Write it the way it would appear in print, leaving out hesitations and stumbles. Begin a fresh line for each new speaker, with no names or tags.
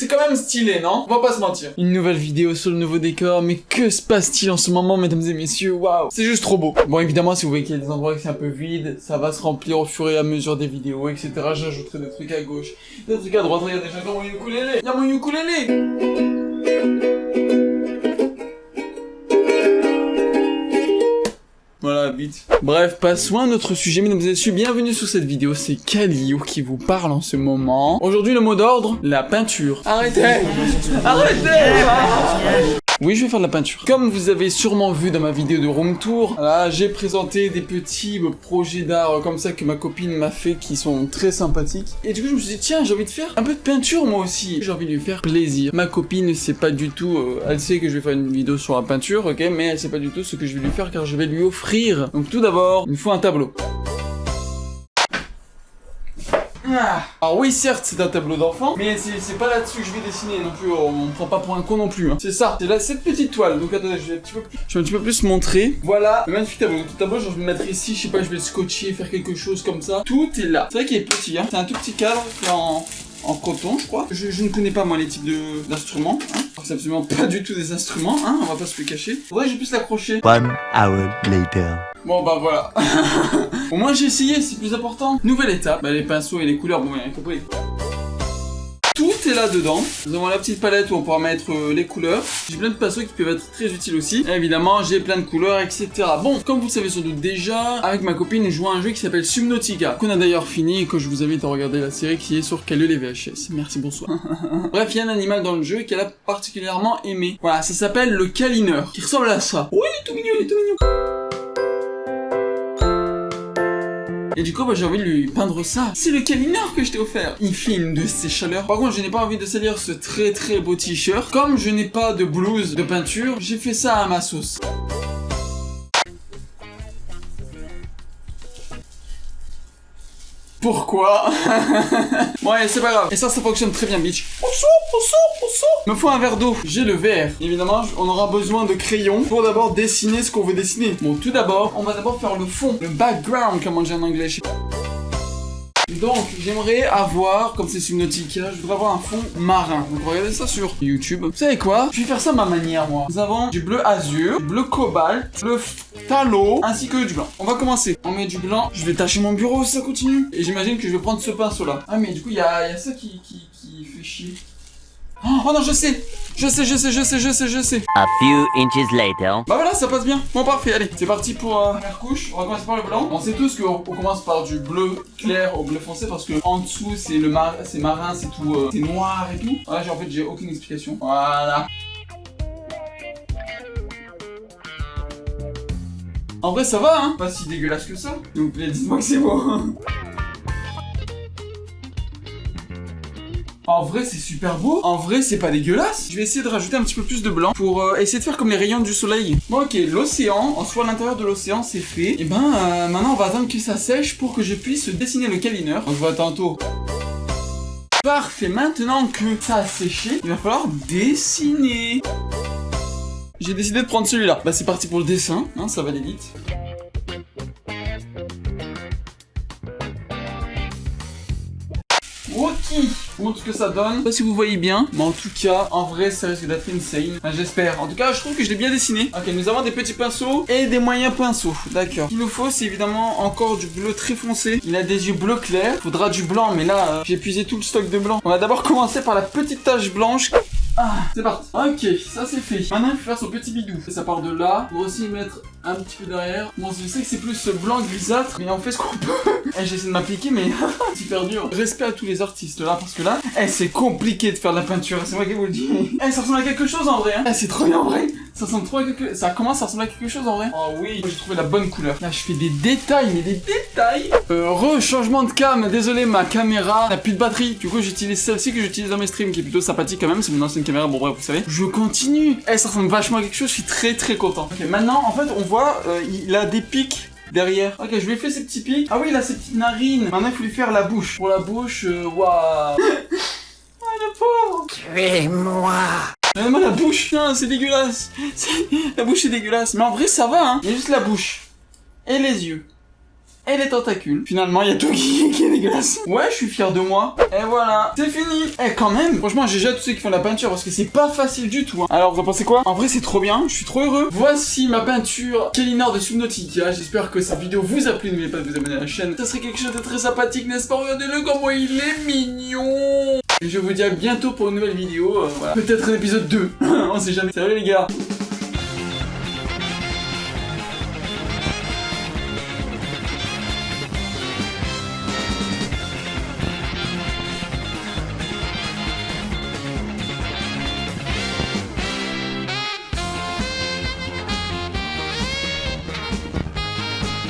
C'est quand même stylé, non? On va pas se mentir. Une nouvelle vidéo sur le nouveau décor, mais que se passe-t-il en ce moment, mesdames et messieurs? Waouh, c'est juste trop beau. Bon, évidemment, si vous voyez qu'il y a des endroits qui sont un peu vides, ça va se remplir au fur et à mesure des vidéos, etc. J'ajouterai des trucs à gauche, des trucs à droite. Regardez, j'ai encore mon ukulélé. Il y a mon ukulélé. Voilà, vite. Bref, passons à notre sujet, mesdames et messieurs. Bienvenue sur cette vidéo, c'est Kalio qui vous parle en ce moment. Aujourd'hui, le mot d'ordre, la peinture. Arrêtez. Arrêtez. Oui, je vais faire de la peinture. Comme vous avez sûrement vu dans ma vidéo de room tour, là, j'ai présenté des petits projets d'art comme ça que ma copine m'a fait qui sont très sympathiques. Et du coup, je me suis dit, tiens, j'ai envie de faire un peu de peinture moi aussi. J'ai envie de lui faire plaisir. Ma copine, c'est pas du tout... elle sait que je vais faire une vidéo sur la peinture, ok, mais elle sait pas du tout ce que je vais lui faire car je vais lui offrir. Donc tout d'abord, il me faut un tableau. Alors oui, certes, c'est un tableau d'enfant, mais c'est pas là-dessus que je vais dessiner non plus, on me prend pas pour un con non plus, hein. C'est ça, c'est là, cette petite toile, donc attendez, je vais un petit peu plus montrer. Voilà, le magnifique tableau, donc le tableau, je vais le mettre ici, je sais pas, je vais le scotcher, faire quelque chose comme ça. Tout est là. C'est vrai qu'il est petit, hein, c'est un tout petit cadre en coton, je crois. Je ne connais pas, moi, les types d'instruments, hein. C'est absolument pas du tout des instruments, hein, on va pas se le cacher. Faudrait que je puisse l'accrocher.
1 hour later.
Bon bah voilà. Au moins j'ai essayé, c'est plus important. Nouvelle étape, bah, les pinceaux et les couleurs, bon, bien compris. Tout est là dedans. Nous avons la petite palette où on pourra mettre les couleurs. J'ai plein de pinceaux qui peuvent être très utiles aussi. Et évidemment, j'ai plein de couleurs, etc. Bon, comme vous le savez sans doute déjà, avec ma copine, je joue à un jeu qui s'appelle Subnautica, qu'on a d'ailleurs fini et que je vous invite à regarder la série qui est sur Kalio les VHS. Merci, bonsoir. Bref, il y a un animal dans le jeu qu'elle a particulièrement aimé. Voilà, ça s'appelle le câlineur, qui ressemble à ça. Oui, il est tout mignon, il est tout mignon. Et du coup, bah, j'ai envie de lui peindre ça. C'est le câlineur que je t'ai offert. Il fait une de ses chaleurs. Par contre, je n'ai pas envie de salir ce très très beau t-shirt. Comme je n'ai pas de blouse de peinture, j'ai fait ça à ma sauce. Pourquoi? Bon, allez, c'est pas grave. Et ça fonctionne très bien, bitch. On sort. Me faut un verre d'eau. J'ai le verre. Évidemment, on aura besoin de crayons pour d'abord dessiner ce qu'on veut dessiner. Bon, tout d'abord, on va d'abord faire le fond, le background, comme on dit en anglais. Donc, j'aimerais avoir, comme c'est Subnautica, je voudrais avoir un fond marin. Donc, regardez ça sur YouTube. Vous savez quoi? Je vais faire ça à ma manière, moi. Nous avons du bleu azur, du bleu cobalt, le phthalo, ainsi que du blanc. On va commencer. On met du blanc. Je vais tâcher mon bureau si ça continue. Et j'imagine que je vais prendre ce pinceau-là. Ah, mais du coup, il y a ça qui fait chier. Oh non, je sais.
A few inches later.
Bah voilà, ça passe bien. Bon, parfait, allez. C'est parti pour la première couche. On va commencer par le blanc. On sait tous qu'on commence par du bleu clair au bleu foncé parce que en dessous, c'est marin, c'est tout, c'est noir et tout. Voilà, en fait, j'ai aucune explication. Voilà. En vrai, ça va, hein. Pas si dégueulasse que ça. S'il vous plaît, dites-moi que c'est beau. En vrai, c'est super beau. En vrai, c'est pas dégueulasse. Je vais essayer de rajouter un petit peu plus de blanc pour essayer de faire comme les rayons du soleil. Bon, ok, l'océan, en soi, l'intérieur de l'océan, c'est fait. Et ben, maintenant, on va attendre que ça sèche pour que je puisse dessiner le câlineur. On se voit tantôt. Parfait, maintenant que ça a séché, il va falloir dessiner. J'ai décidé de prendre celui-là. Bah, c'est parti pour le dessin, hein, ça va aller vite. Ok, on montre ce que ça donne. Je sais pas si vous voyez bien, mais en tout cas, en vrai, ça risque d'être insane. Enfin, j'espère. En tout cas, je trouve que je l'ai bien dessiné. Ok, nous avons des petits pinceaux et des moyens pinceaux. D'accord. Ce qu'il nous faut, c'est évidemment encore du bleu très foncé. Il a des yeux bleu clair. Faudra du blanc, mais là, j'ai épuisé tout le stock de blanc. On va d'abord commencer par la petite tache blanche. Ah, c'est parti. Ok, ça c'est fait. Maintenant, il faut faire son petit bidou. Ça part de là. On va aussi mettre un petit peu derrière. Bon, je sais que c'est plus blanc grisâtre, mais on fait ce qu'on peut. J'essaie de m'appliquer, mais c'est super dur. Respect à tous les artistes là, parce que là, c'est compliqué de faire de la peinture. C'est moi qui vous le dis. Ça ressemble à quelque chose en vrai, hein. C'est trop bien en vrai. Ça ressemble trop à quelque... Ça commence à ressembler à quelque chose en vrai. Oh oui, j'ai trouvé la bonne couleur. Là, je fais des détails, mais des détails. Changement de cam. Désolé, ma caméra n'a plus de batterie. Du coup, j'utilise celle-ci que j'utilise dans mes streams, qui est plutôt sympathique quand même. C'est mon ancienne caméra. Bon, bref, vous savez. Je continue. Ça ressemble vachement à quelque chose. Je suis très très content. Ok, maintenant, en fait, on voit, il a des pics derrière. Ok, je lui ai fait ces petits pics. Ah oui, il a ses petites narines. Maintenant, il faut lui faire la bouche. Pour la bouche, waouh. Ah, le pauvre.
Tuez-moi.
Regardez-moi la bouche. Non, c'est dégueulasse. La bouche est dégueulasse. Mais en vrai, ça va, hein. Il y a juste la bouche. Et les yeux. et les tentacules. Finalement, il y a tout qui est dégueulasse. Ouais, je suis fier de moi. Et voilà, c'est fini. Eh, quand même, franchement, j'ai déjà tous ceux qui font de la peinture parce que c'est pas facile du tout. Hein. Alors, vous en pensez quoi? En vrai, c'est trop bien. Je suis trop heureux. Voici ma peinture Kelinor de Subnautica. J'espère que cette vidéo vous a plu. N'oubliez pas de vous abonner à la chaîne. Ça serait quelque chose de très sympathique, n'est-ce pas? Regardez-le comment il est mignon. Et je vous dis à bientôt pour une nouvelle vidéo. Voilà. Peut-être un épisode 2. On sait jamais. Salut les gars.